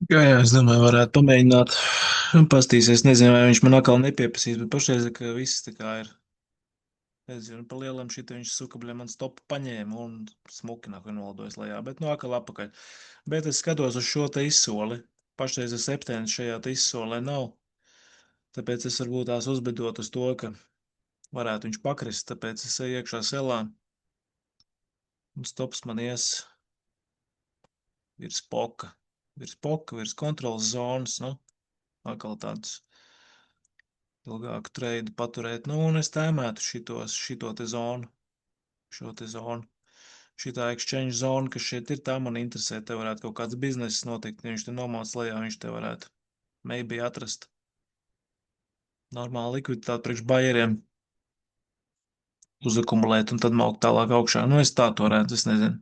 Jā, es domāju, varētu pamēģināt. Pastīsies, nezinu, vai viņš man atkal nepieprasīs, bet pašreiz, ka viss tā kā ir. Es zinu, pa lielam šitā viņš sukabļē man stopu paņēma un smuki nāk nolidojas lejā, bet no atkal apakaļ. Bet es skatos uz šo te izsoli. Pašreiz ir septembris šajā te izsolē nav. Tāpēc es varbūt tās uzbedot uz to, ka varētu viņš pakrist, tāpēc es eju iekšā selā un stops man ies virs poka. Virs poka, virs kontrolas zonas, nu, atkal tāds ilgāku treidu paturēt. Nu, un es tēmētu šito te zonu, šo te zonu. Šitā exchange zona, kas šeit ir, tā man interesē. Te varētu kaut kāds bizness notikt, ja viņš te nomāc lejā, viņš te varētu maybe atrast normālu likviditāti priekš bajeriem, uzakumulēt un tad maukt tālāk augšā. Nu, es tā to redzu, es nezinu.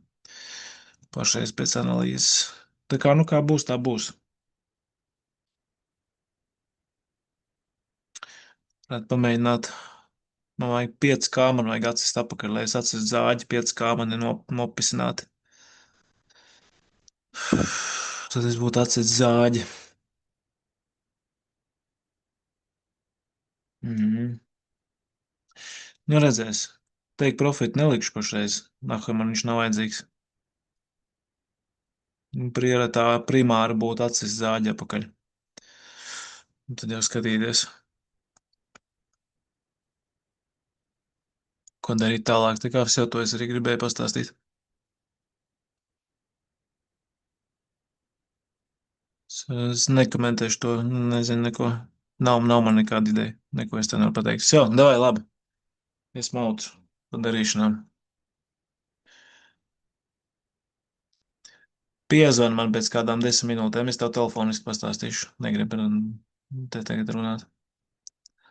Pašreiz pēc analīzes. Tā kā, nu kā būs, tā būs. Varētu pamēģināt. Man vajag 5K, man vajag atsist apakaļ, lai es atsistu zāģi, 5K man ir nopisināti. Tad es būtu atsist zāģi. Mhm. Nu, redzēs. Teikt profitu nelikšu pašreiz. Nahoj man viņš nav vajadzīgs. Tā primāra būtu atsist zāģi apakaļ. Un tad jau skatīties, ko darīt tālāk. Tā kā es jau to es arī gribēju pastāstīt. Es nekomentēšu to, nezinu neko. Nav man nekāda ideja. Neko es te nevaru pateikt. Jā, davai, labi. Es maucu pa darīšanām. Piezvan man pēc kādām 10 minūtēm. Es tev telefoniski pastāstīšu. Negribu te tagad runāt.